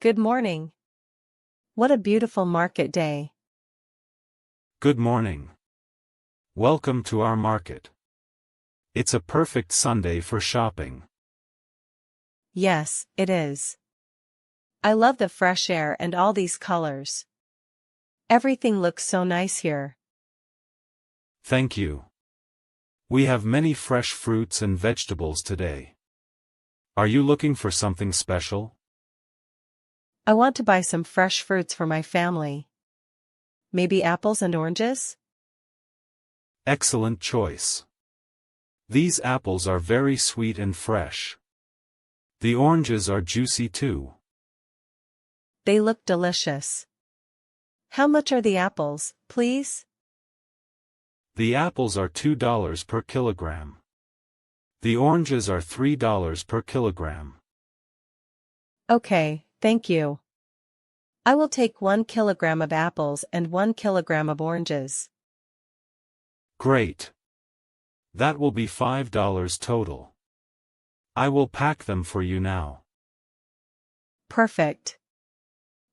Good morning. What a beautiful market day. Good morning. Welcome to our market. It's a perfect Sunday for shopping. Yes, it is. I love the fresh air and all these colors. Everything looks so nice here. Thank you. We have many fresh fruits and vegetables today. Are you looking for something special? I want to buy some fresh fruits for my family. Maybe apples and oranges? Excellent choice. These apples are very sweet and fresh. The oranges are juicy too. They look delicious. How much are the apples, please? The apples are $2 per kilogram. The oranges are $3 per kilogram. Okay, thank you. I will take 1 kilogram of apples and 1 kilogram of oranges. Great. That will be $5 total. I will pack them for you now. Perfect.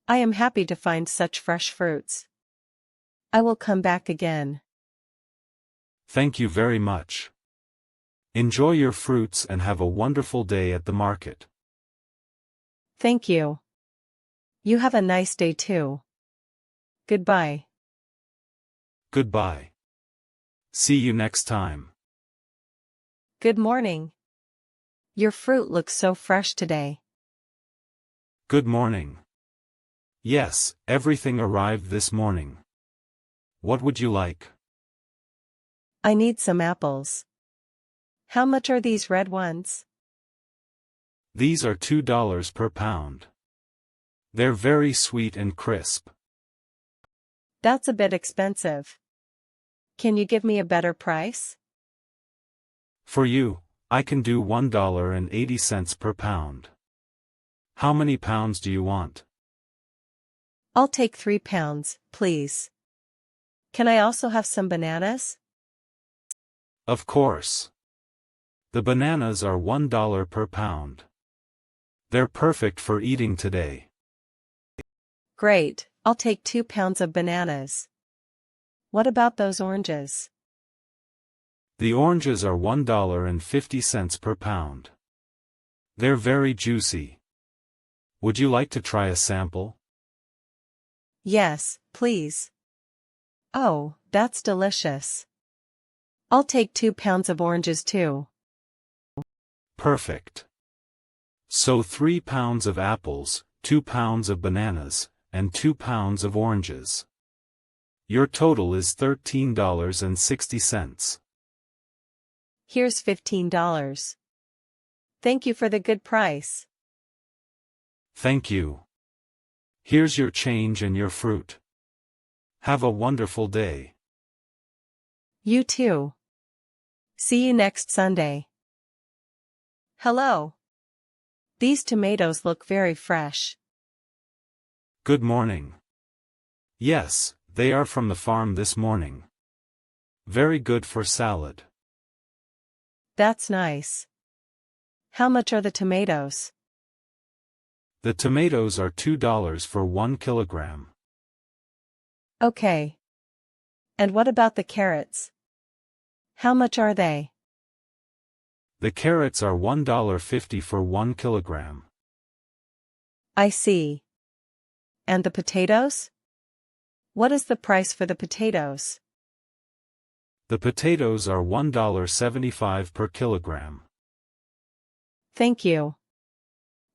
I am happy to find such fresh fruits. I will come back again. Thank you very much. Enjoy your fruits and have a wonderful day at the market. Thank you. You have a nice day too. Goodbye. Goodbye. See you next time. Good morning. Your fruit looks so fresh today. Good morning. Yes, everything arrived this morning. What would you like? I need some apples. How much are these red ones? These are $2 per pound. They're very sweet and crisp. That's a bit expensive. Can you give me a better price? For you, I can do $1.80 per pound. How many pounds do you want? I'll take 3 pounds, please. Can I also have some bananas? Of course. The bananas are $1 per pound. They're perfect for eating today. Great, I'll take 2 pounds of bananas. What about those oranges? The oranges are $1.50 per pound. They're very juicy. Would you like to try a sample? Yes, please. Oh, that's delicious. I'll take 2 pounds of oranges too. Perfect. So 3 pounds of apples, 2 pounds of bananas, and 2 pounds of oranges. Your total is $13.60. Here's $15. Thank you for the good price. Thank you. Here's your change and your fruit. Have a wonderful day. You too. See you next Sunday. Hello. These tomatoes look very fresh. Good morning. Yes, they are from the farm this morning. Very good for salad. That's nice. How much are the tomatoes? The tomatoes are $2 for 1 kilogram. Okay. And what about the carrots? How much are they? The carrots are $1.50 for 1 kilogram. I see. And the potatoes? What is the price for the potatoes? The potatoes are $1.75 per kilogram. Thank you.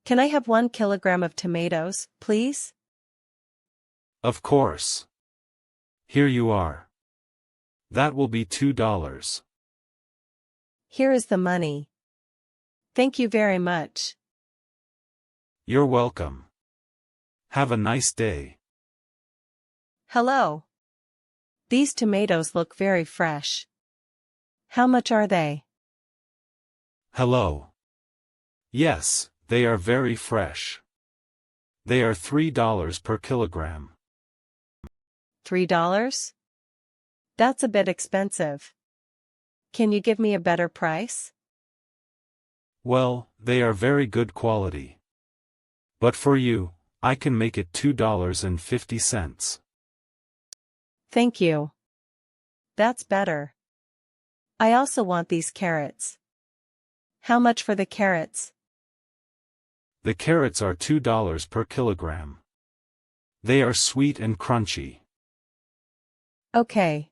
Can I have 1 kilogram of tomatoes, please? Of course. Here you are. That will be $2. Here is the money. Thank you very much. You're welcome. Have a nice day. Hello. These tomatoes look very fresh. How much are they? Hello. Yes, they are very fresh. They are $3 per kilogram. $3? That's a bit expensive. Can you give me a better price? Well, they are very good quality. But for you, I can make it $2.50. Thank you. That's better. I also want these carrots. How much for the carrots? The carrots are $2 per kilogram. They are sweet and crunchy. Okay.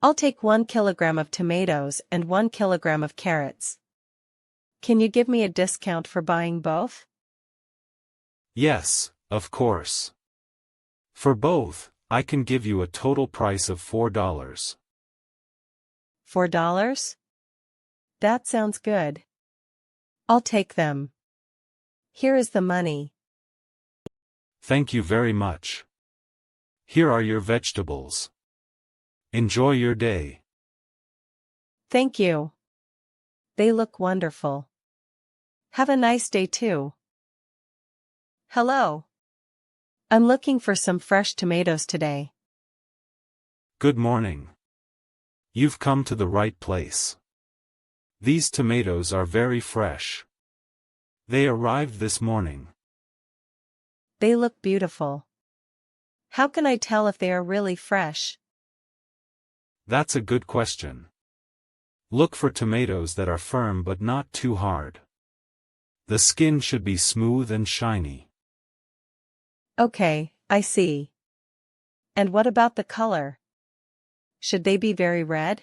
I'll take 1 kilogram of tomatoes and 1 kilogram of carrots. Can you give me a discount for buying both? Yes, of course. For both, I can give you a total price of $4. $4? That sounds good. I'll take them. Here is the money. Thank you very much. Here are your vegetables. Enjoy your day. Thank you. They look wonderful. Have a nice day too. Hello. I'm looking for some fresh tomatoes today. Good morning. You've come to the right place. These tomatoes are very fresh. They arrived this morning. They look beautiful. How can I tell if they are really fresh? That's a good question. Look for tomatoes that are firm but not too hard. The skin should be smooth and shiny. Okay, I see. And what about the color? Should they be very red?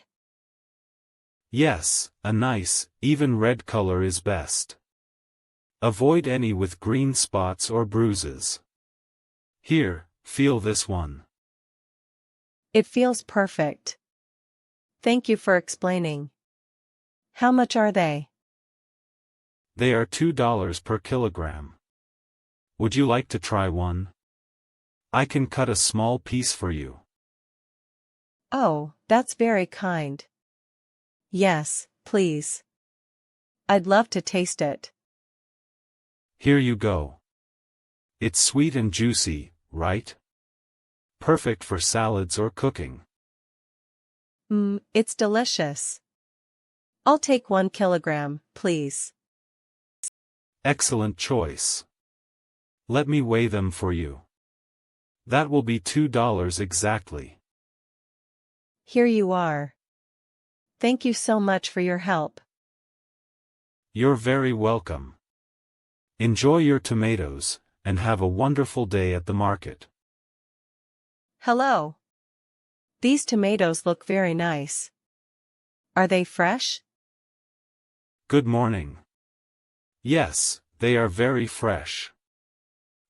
Yes, a nice, even red color is best. Avoid any with green spots or bruises. Here, feel this one. It feels perfect. Thank you for explaining. How much are they? They are $2 per kilogram. Would you like to try one? I can cut a small piece for you. Oh, that's very kind. Yes, please. I'd love to taste it. Here you go. It's sweet and juicy, right? Perfect for salads or cooking. It's delicious. I'll take 1 kilogram, please. Excellent choice. Let me weigh them for you. That will be $2 exactly. Here you are. Thank you so much for your help. You're very welcome. Enjoy your tomatoes, and have a wonderful day at the market. Hello. These tomatoes look very nice. Are they fresh? Good morning. Yes, they are very fresh.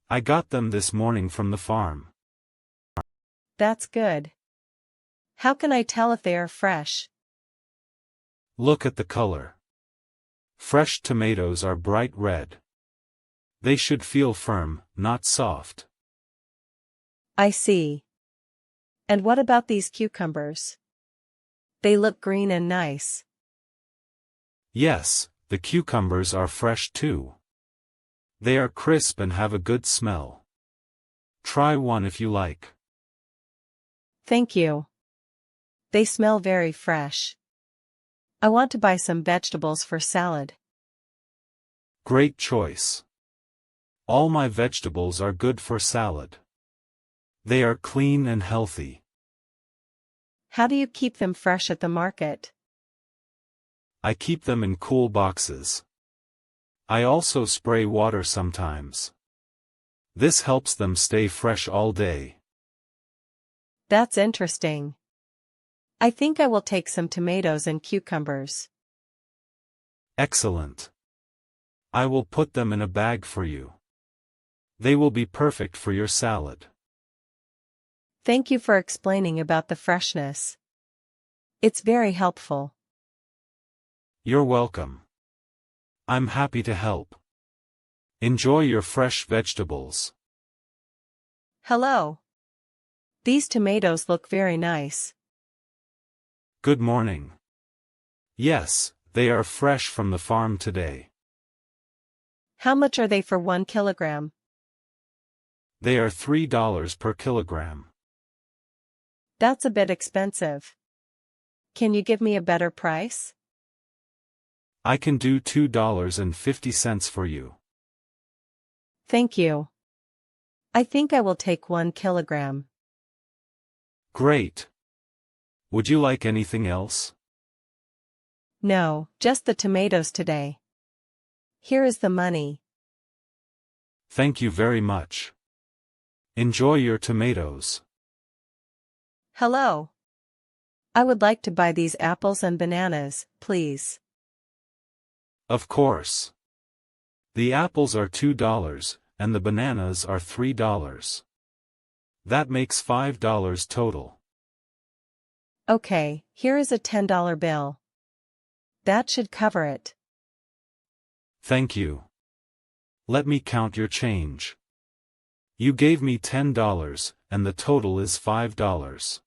I got them this morning from the farm. That's good. How can I tell if they are fresh? Look at the color. Fresh tomatoes are bright red. They should feel firm, not soft. I see. And what about these cucumbers? They look green and nice. Yes, the cucumbers are fresh too. They are crisp and have a good smell. Try one if you like. Thank you. They smell very fresh. I want to buy some vegetables for salad. Great choice. All my vegetables are good for salad. They are clean and healthy. How do you keep them fresh at the market? I keep them in cool boxes. I also spray water sometimes. This helps them stay fresh all day. That's interesting. I think I will take some tomatoes and cucumbers. Excellent. I will put them in a bag for you. They will be perfect for your salad. Thank you for explaining about the freshness. It's very helpful. You're welcome. I'm happy to help. Enjoy your fresh vegetables. Hello. These tomatoes look very nice. Good morning. Yes, they are fresh from the farm today. How much are they for 1 kilogram? They are $3 per kilogram. That's a bit expensive. Can you give me a better price? I can do $2.50 for you. Thank you. I think I will take 1 kilogram. Great. Would you like anything else? No, just the tomatoes today. Here is the money. Thank you very much. Enjoy your tomatoes. Hello. I would like to buy these apples and bananas, please. Of course. The apples are $2, and the bananas are $3. That makes $5 total. Okay, here is a $10 bill. That should cover it. Thank you. Let me count your change. You gave me $10, and the total is $5.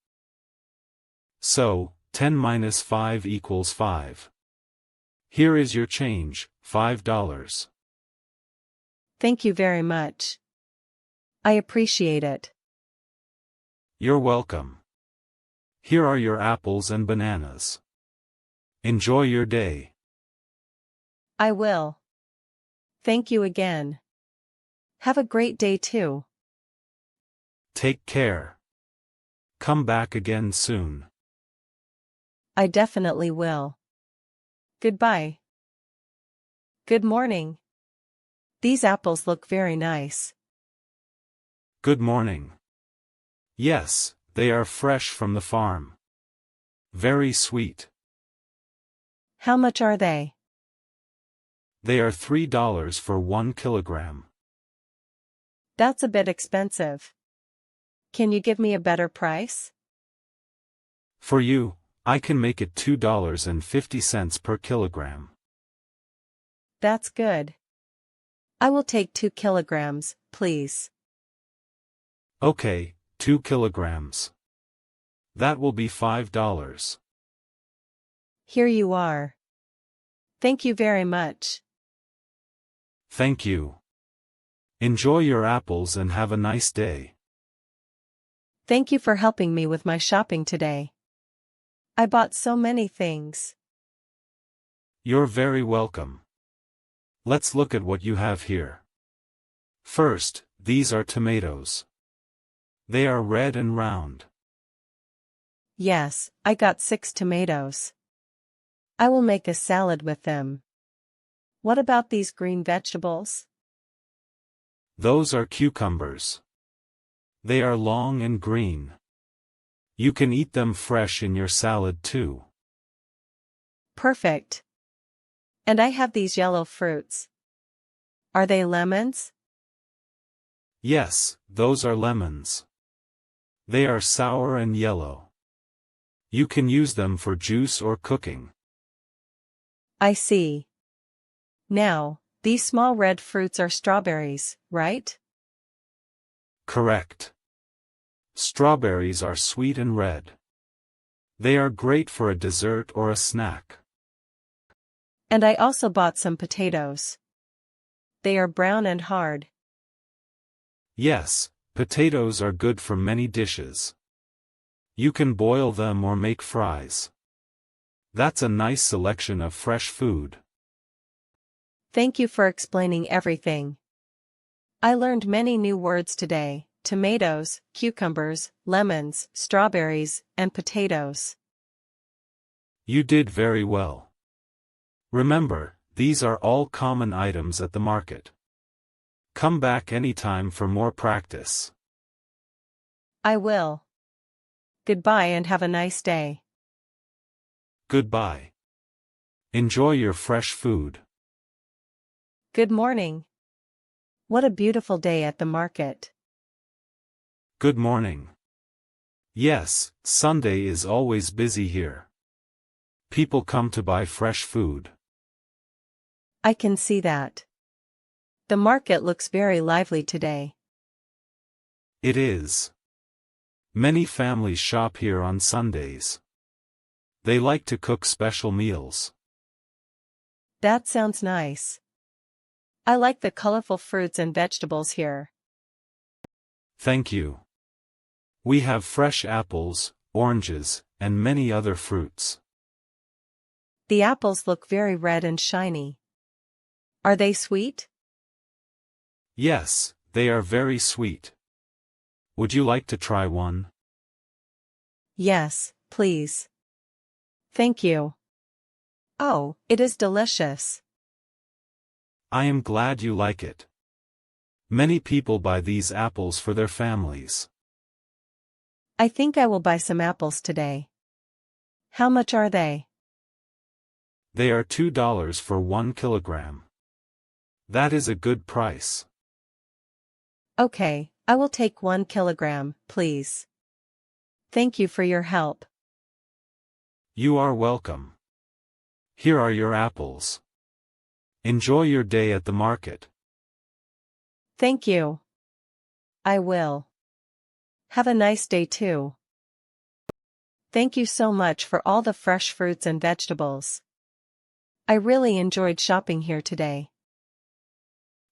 So, 10 minus 5 equals 5. Here is your change, $5. Thank you very much. I appreciate it. You're welcome. Here are your apples and bananas. Enjoy your day. I will. Thank you again. Have a great day too. Take care. Come back again soon. I definitely will. Goodbye. Good morning. These apples look very nice. Good morning. Yes, they are fresh from the farm. Very sweet. How much are they? They are $3 for 1 kilogram. That's a bit expensive. Can you give me a better price? For you, I can make it $2.50 per kilogram. That's good. I will take 2 kilograms, please. Okay, 2 kilograms. That will be $5. Here you are. Thank you very much. Thank you. Enjoy your apples and have a nice day. Thank you for helping me with my shopping today. I bought so many things. You're very welcome. Let's look at what you have here. First, these are tomatoes. They are red and round. Yes, I got 6 tomatoes. I will make a salad with them. What about these green vegetables? Those are cucumbers. They are long and green. You can eat them fresh in your salad too. Perfect. And I have these yellow fruits. Are they lemons? Yes, those are lemons. They are sour and yellow. You can use them for juice or cooking. I see. Now, these small red fruits are strawberries, right? Correct. Strawberries are sweet and red. They are great for a dessert or a snack. And I also bought some potatoes. They are brown and hard. Yes, potatoes are good for many dishes. You can boil them or make fries. That's a nice selection of fresh food. Thank you for explaining everything. I learned many new words today: tomatoes, cucumbers, lemons, strawberries, and potatoes. You did very well. Remember, these are all common items at the market. Come back anytime for more practice. I will. Goodbye and have a nice day. Goodbye. Enjoy your fresh food. Good morning. What a beautiful day at the market. Good morning. Yes, Sunday is always busy here. People come to buy fresh food. I can see that. The market looks very lively today. It is. Many families shop here on Sundays. They like to cook special meals. That sounds nice. I like the colorful fruits and vegetables here. Thank you. We have fresh apples, oranges, and many other fruits. The apples look very red and shiny. Are they sweet? Yes, they are very sweet. Would you like to try one? Yes, please. Thank you. Oh, it is delicious. I am glad you like it. Many people buy these apples for their families. I think I will buy some apples today. How much are they? They are $2 for 1 kilogram. That is a good price. Okay, I will take 1 kilogram, please. Thank you for your help. You are welcome. Here are your apples. Enjoy your day at the market. Thank you. I will. Have a nice day too. Thank you so much for all the fresh fruits and vegetables. I really enjoyed shopping here today.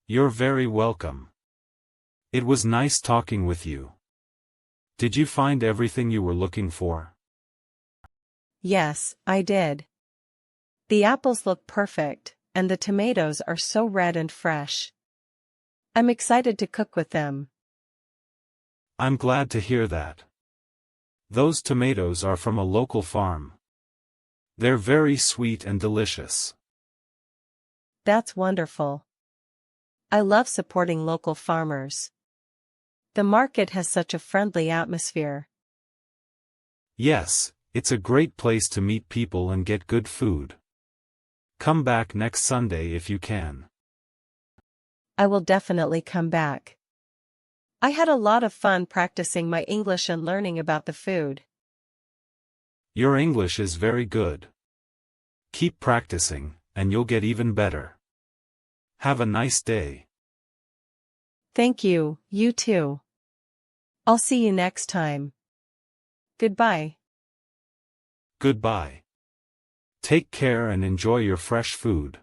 You're very welcome. It was nice talking with you. Did you find everything you were looking for? Yes, I did. The apples look perfect, and the tomatoes are so red and fresh. I'm excited to cook with them. I'm glad to hear that. Those tomatoes are from a local farm. They're very sweet and delicious. That's wonderful. I love supporting local farmers. The market has such a friendly atmosphere. Yes, it's a great place to meet people and get good food. Come back next Sunday if you can. I will definitely come back. I had a lot of fun practicing my English and learning about the food. Your English is very good. Keep practicing, and you'll get even better. Have a nice day. Thank you, you too. I'll see you next time. Goodbye. Goodbye. Take care and enjoy your fresh food.